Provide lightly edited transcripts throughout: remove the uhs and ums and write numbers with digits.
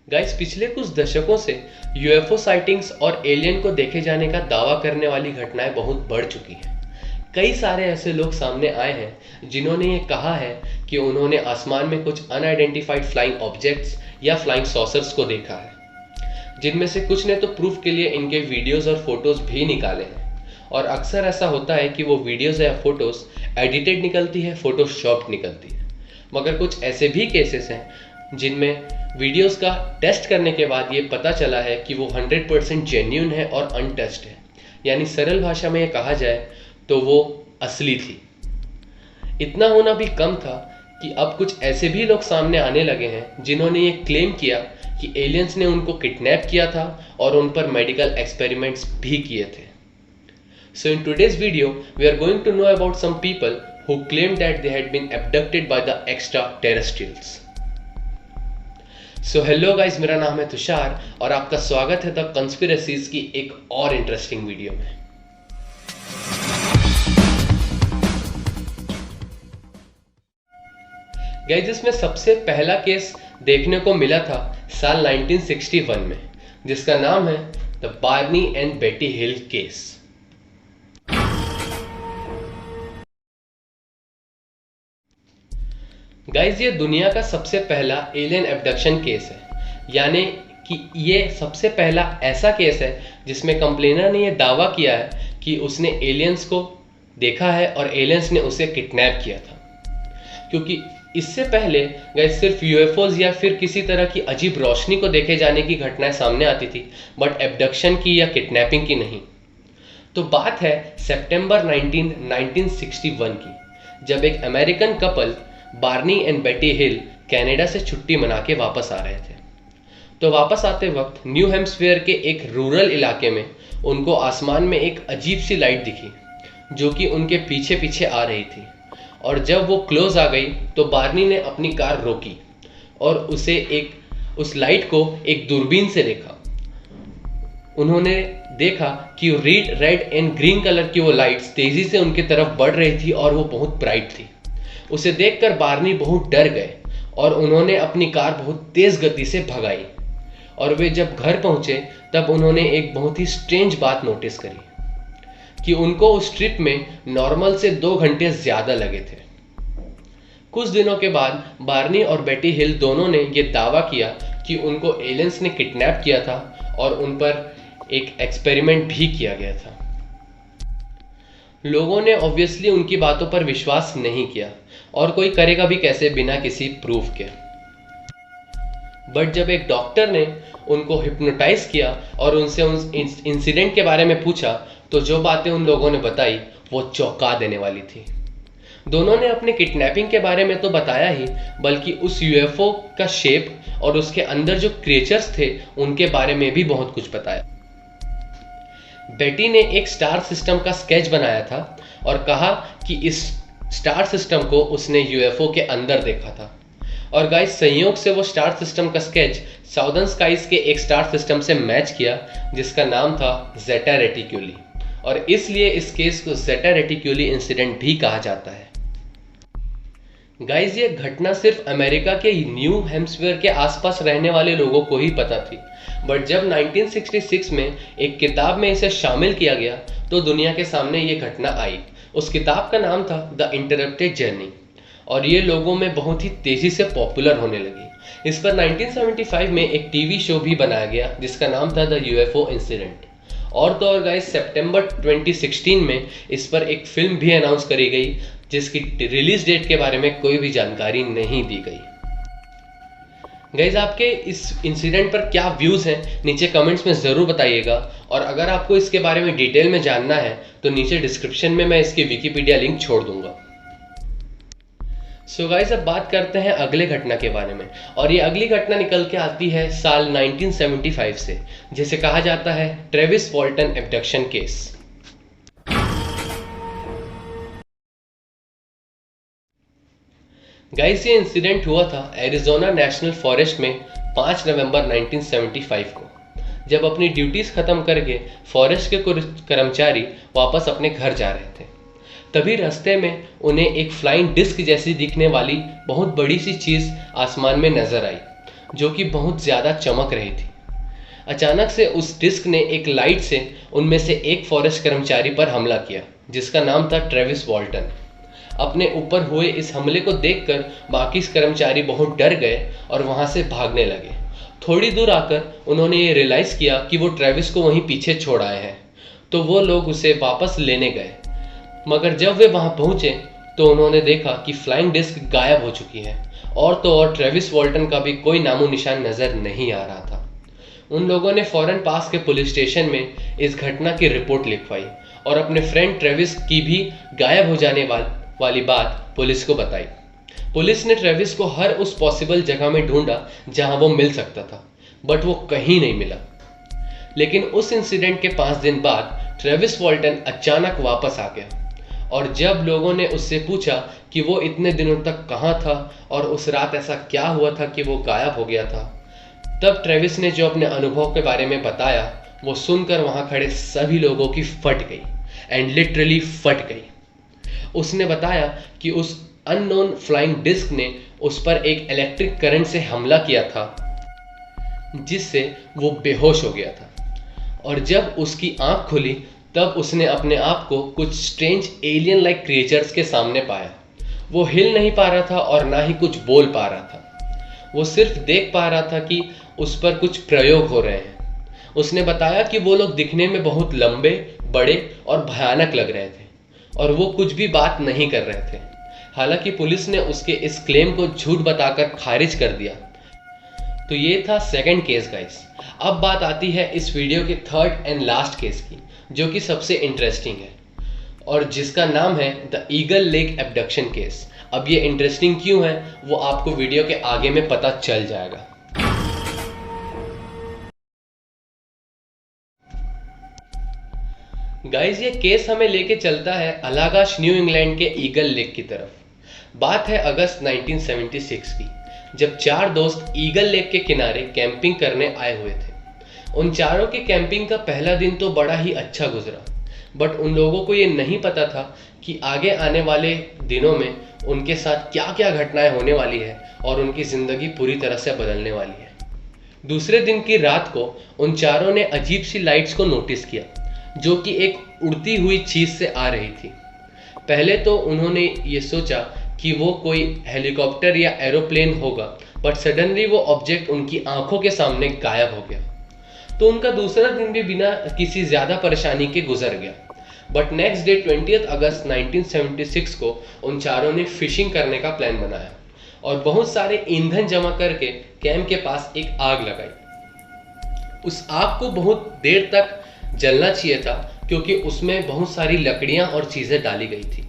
Guys, पिछले कुछ दशकों से यूएफओ साइटिंग्स और एलियन को देखे जाने का दावा करने वाली घटनाएं बहुत बढ़ चुकी हैं। कई सारे ऐसे लोग सामने आए हैं जिन्होंने ये कहा है कि उन्होंने आसमान में कुछ अनआइडेंटिफाइड फ्लाइंग ऑब्जेक्ट्स या फ्लाइंग सॉसर्स को देखा है, जिनमें से कुछ ने तो प्रूफ के लिए इनके वीडियोस और फोटोज भी निकाले हैं। और अक्सर ऐसा होता है कि वो वीडियोस या फोटोज एडिटेड निकलती है, फोटोशॉप निकलती है। मगर कुछ ऐसे भी केसेस हैं जिनमें वीडियोस का टेस्ट करने के बाद ये पता चला है कि वो 100% जेन्युइन है और अनटच्ड है। यानी सरल भाषा में ये कहा जाए तो वो असली थी। इतना होना भी कम था कि अब कुछ ऐसे भी लोग सामने आने लगे हैं जिन्होंने ये क्लेम किया कि एलियंस ने उनको किडनैप किया था और उन पर मेडिकल एक्सपेरिमेंट्स भी किए थे। So in today's video, we are going to know about some people who claimed that they had been abducted by the extraterrestrials. So hello guys, मेरा नाम है तुषार और आपका स्वागत है द कंस्पिरेसीज की एक और इंटरेस्टिंग वीडियो में। गाइस, इसमें सबसे पहला केस देखने को मिला था साल 1961 में, जिसका नाम है द बार्नी एंड बेटी हिल केस। गाइज, ये दुनिया का सबसे पहला एलियन एब्डक्शन केस है। यानी कि ये सबसे पहला ऐसा केस है जिसमें कंप्लेनर ने ये दावा किया है कि उसने एलियंस को देखा है और एलियंस ने उसे किडनैप किया था। क्योंकि इससे पहले गाइज सिर्फ यूएफओज या फिर किसी तरह की अजीब रोशनी को देखे जाने की घटनाएं सामने आती थी, बट एब्डक्शन की या किडनैपिंग की नहीं। तो बात है सितंबर 1961 की, जब एक अमेरिकन कपल बार्नी एंड बेटी हिल कनाडा से छुट्टी मना के वापस आ रहे थे। तो वापस आते वक्त न्यू हैम्पशायर के एक रूरल इलाके में उनको आसमान में एक अजीब सी लाइट दिखी जो कि उनके पीछे पीछे आ रही थी। और जब वो क्लोज आ गई तो बार्नी ने अपनी कार रोकी और उस लाइट को एक दूरबीन से देखा। उन्होंने देखा कि रेड एंड ग्रीन कलर की वो लाइट्स तेजी से उनकी तरफ बढ़ रही थी और वो बहुत ब्राइट थी। उसे देखकर बार्नी बहुत डर गए और उन्होंने अपनी कार बहुत तेज गति से भगाई। और वे जब घर पहुंचे तब उन्होंने एक बहुत ही स्ट्रेंज बात नोटिस करी कि उनको उस ट्रिप में नॉर्मल से 2 घंटे ज्यादा लगे थे। कुछ दिनों के बाद बार्नी और बेटी हिल दोनों ने यह दावा किया कि उनको एलियंस ने किडनैप किया था और उन पर एक एक्सपेरिमेंट भी किया गया था। लोगों ने ऑब्वियसली उनकी बातों पर विश्वास नहीं किया, और कोई करेगा भी कैसे बिना किसी प्रूफ के। बट जब एक डॉक्टर ने उनको हिप्नोटाइज किया और उनसे उन इंसिडेंट के बारे में पूछा तो जो बातें उन लोगों ने बताई वो चौंका देने वाली थी। दोनों ने अपने किडनैपिंग के बारे में तो बताया ही, बल्कि उस यूएफओ का शेप और उसके अंदर जो क्रिएचर्स थे उनके बारे में भी बहुत कुछ बताया। बेटी ने एक स्टार सिस्टम का स्केच बनाया था और कहा कि इस स्टार सिस्टम को उसने यूएफओ के अंदर देखा था। और गाइस, संयोग से वो स्टार सिस्टम का स्केच साउदर्न स्काईज के एक स्टार सिस्टम से मैच किया जिसका नाम था जेटा रेटिक्यूली, और इसलिए इस केस को जेटा रेटिक्यूली इंसिडेंट भी कहा जाता है। गाइस, ये घटना सिर्फ अमेरिका के न्यू हैम्पशायर के आसपास रहने वाले लोगों को ही पता थी, बट जब 1966 में एक किताब में इसे शामिल किया गया तो दुनिया के सामने ये घटना आई। उस किताब का नाम था द इंटरप्टेड जर्नी, और ये लोगों में बहुत ही तेजी से पॉपुलर होने लगी। इस पर 1975 में एक टीवी शो भी बनाया गया जिसका नाम था द यूएफओ इंसिडेंट। और तो और गाइस, सितंबर 2016 में इस पर एक फिल्म भी अनाउंस करी गई जिसकी रिलीज डेट के बारे में कोई भी जानकारी नहीं दी गई। गाइज, आपके इस इंसिडेंट पर क्या व्यूज हैं नीचे कमेंट्स में ज़रूर बताइएगा, और अगर आपको इसके बारे में डिटेल में जानना है तो नीचे डिस्क्रिप्शन में मैं इसकी विकिपीडिया लिंक छोड़ दूंगा। सो गाइज, अब बात करते हैं अगले घटना के बारे में, और ये अगली घटना निकल के आती है साल 1975 से, जिसे कहा जाता है ट्रेविस वॉल्टन एब्डक्शन केस। गाइस, ये इंसिडेंट हुआ था एरिजोना नेशनल फॉरेस्ट में 5 नवंबर 1975 को, जब अपनी ड्यूटीज खत्म करके फॉरेस्ट के कुछ कर्मचारी वापस अपने घर जा रहे थे। तभी रास्ते में उन्हें एक फ्लाइंग डिस्क जैसी दिखने वाली बहुत बड़ी सी चीज आसमान में नजर आई, जो कि बहुत ज़्यादा चमक रही थी। अचानक से उस डिस्क ने एक लाइट से उनमें से एक फॉरेस्ट कर्मचारी पर हमला किया, जिसका नाम था ट्रेविस वॉल्टन। अपने ऊपर हुए इस हमले को देखकर बाकी कर्मचारी बहुत डर गए और वहां से भागने लगे। थोड़ी दूर आकर उन्होंने ये रियलाइज़ किया कि वो ट्रेविस को वहीं पीछे छोड़ आए हैं, तो वो लोग उसे वापस लेने गए। मगर जब वे वहां पहुंचे तो उन्होंने देखा कि फ्लाइंग डिस्क गायब हो चुकी है, और तो और ट्रेविस वॉल्टन का भी कोई नामो निशान नज़र नहीं आ रहा था। उन लोगों ने फौरन पास के पुलिस स्टेशन में इस घटना की रिपोर्ट लिखवाई और अपने फ्रेंड ट्रेविस की भी गायब हो जाने वाली बात पुलिस को बताई। पुलिस ने ट्रेविस को हर उस पॉसिबल जगह में ढूंढा जहां वो मिल सकता था, बट वो कहीं नहीं मिला। लेकिन उस इंसिडेंट के 5 दिन बाद ट्रेविस वॉल्टन अचानक वापस आ गया, और जब लोगों ने उससे पूछा कि वो इतने दिनों तक कहाँ था और उस रात ऐसा क्या हुआ था कि वो गायब हो गया था, तब ट्रेविस ने जो अपने अनुभव के बारे में बताया वो सुनकर वहां खड़े सभी लोगों की फट गई, एंड लिटरली फट गई। उसने बताया कि उस अननोन फ्लाइंग डिस्क ने उस पर एक इलेक्ट्रिक करंट से हमला किया था, जिससे वो बेहोश हो गया था, और जब उसकी आंख खुली तब उसने अपने आप को कुछ स्ट्रेंज एलियन लाइक क्रिएचर्स के सामने पाया। वो हिल नहीं पा रहा था और ना ही कुछ बोल पा रहा था, वो सिर्फ देख पा रहा था कि उस पर कुछ प्रयोग हो रहे हैं। उसने बताया कि वो लोग दिखने में बहुत लंबे, बड़े और भयानक लग रहे थे, और वो कुछ भी बात नहीं कर रहे थे। हालांकि पुलिस ने उसके इस क्लेम को झूठ बताकर खारिज कर दिया। तो ये था सेकंड केस गाइस। अब बात आती है इस वीडियो के थर्ड एंड लास्ट केस की, जो कि सबसे इंटरेस्टिंग है और जिसका नाम है the eagle lake abduction case. अब ये इंटरेस्टिंग क्यों है वो आपको वीडियो के आगे में पता चल जाएगा। गाइस, ये केस हमें लेके चलता है अलागाश न्यू इंग्लैंड के ईगल लेक की तरफ। बात है अगस्त 1976 की, जब 4 दोस्त ईगल लेक के किनारे कैंपिंग करने आए हुए थे। उन चारों के कैंपिंग का पहला दिन तो बड़ा ही अच्छा गुजरा, बट उन लोगों को ये नहीं पता था कि आगे आने वाले दिनों में उनके साथ क्या क्या घटनाएं होने वाली है और उनकी ज़िंदगी पूरी तरह से बदलने वाली है। दूसरे दिन की रात को उन चारों ने अजीब सी लाइट्स को नोटिस किया, जो कि एक उड़ती हुई चीज़ से आ रही थी। पहले तो उन्होंने ये सोचा कि वो कोई हेलीकॉप्टर या एरोप्लेन होगा, बट सडनली वो ऑब्जेक्ट उनकी आंखों के सामने गायब हो गया। तो उनका दूसरा दिन भी बिना किसी ज़्यादा परेशानी के गुजर गया। बट नेक्स्ट डे 20 अगस्त 1976 को उन चारों ने फिशिंग करने का प्लान बनाया और बहुत सारे ईंधन जमा करके कैंप के पास एक आग लगाई। उस आग को बहुत देर तक जलना चाहिए था, क्योंकि उसमें बहुत सारी लकड़ियां और चीज़ें डाली गई थी।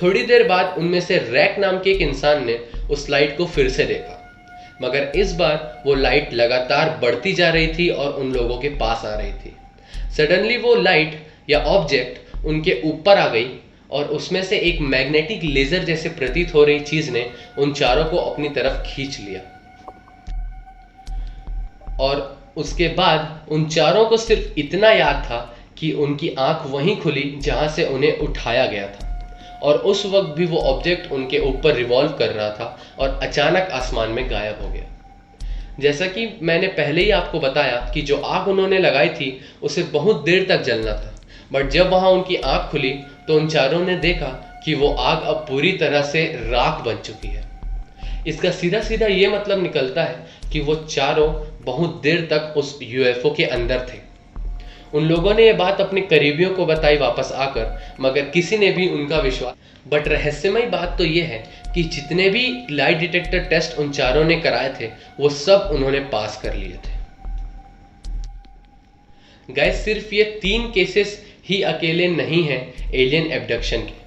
थोड़ी देर बाद उनमें से रैक नाम के एक इंसान ने उस लाइट को फिर से देखा, मगर इस बार वो लाइट लगातार बढ़ती जा रही थी और उन लोगों के पास आ रही थी। सडनली वो लाइट या ऑब्जेक्ट उनके ऊपर आ गई और उसमें से एक मैग्नेटिक लेजर जैसे प्रतीत हो रही चीज ने उन चारों को अपनी तरफ खींच लिया। और उसके बाद उन चारों को सिर्फ इतना याद था कि उनकी आंख वहीं खुली जहां से उन्हें उठाया गया था, और उस वक्त भी वो ऑब्जेक्ट उनके ऊपर रिवॉल्व कर रहा था और अचानक आसमान में गायब हो गया। जैसा कि मैंने पहले ही आपको बताया कि जो आग उन्होंने लगाई थी उसे बहुत देर तक जलना था, बट जब वहां उनकी आंख खुली तो उन चारों ने देखा कि वो आग अब पूरी तरह से राख बन चुकी है। इसका सीधा सीधा ये मतलब निकलता है कि वो चारों बहुत देर तक उस यूएफओ के अंदर थे। उन लोगों ने ये बात अपने करीबियों को बताई वापस आकर, मगर किसी ने भी उनका विश्वास। बट रहस्यमय बात तो ये है कि जितने भी लाइट डिटेक्टर टेस्ट उन चारों ने कराए थे वो सब उन्होंने पास कर लिए थे। गाइस, सिर्फ ये 3 केसेस ही अकेले नहीं हैं एलियन एब्डक्शन के।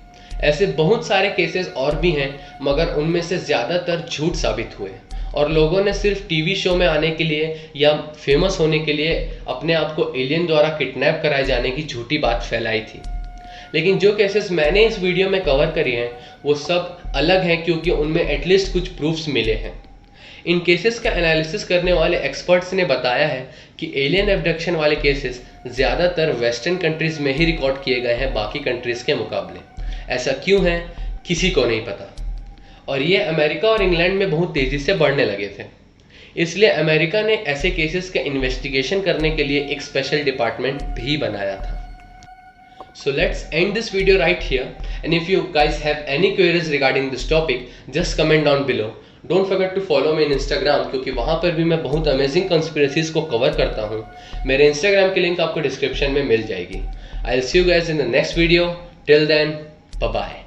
ऐसे बहुत सारे केसेस और भी हैं, मगर उनमें से ज़्यादातर झूठ साबित हुए और लोगों ने सिर्फ टीवी शो में आने के लिए या फेमस होने के लिए अपने आप को एलियन द्वारा किडनैप कराए जाने की झूठी बात फैलाई थी। लेकिन जो केसेस मैंने इस वीडियो में कवर करी हैं वो सब अलग हैं, क्योंकि उनमें एटलीस्ट कुछ प्रूफ्स मिले हैं। इन केसेस का एनालिसिस करने वाले एक्सपर्ट्स ने बताया है कि एलियन एब्डक्शन वाले केसेस ज़्यादातर वेस्टर्न कंट्रीज़ में ही रिकॉर्ड किए गए हैं बाकी कंट्रीज़ के मुकाबले। ऐसा क्यों है किसी को नहीं पता, और ये अमेरिका और इंग्लैंड में बहुत तेज़ी से बढ़ने लगे थे। इसलिए अमेरिका ने ऐसे केसेस के इन्वेस्टिगेशन करने के लिए एक स्पेशल डिपार्टमेंट भी बनाया था। So let's end this video right here, and if you guys have any queries regarding this topic, just comment down below. Don't forget to follow me in Instagram, क्योंकि वहाँ पर भी मैं बहुत अमेजिंग कंस्पिरेसीज को कवर करता हूँ। मेरे Instagram की लिंक आपको डिस्क्रिप्शन में मिल जाएगी। I'll see you guys in the next video. Till then, bye bye.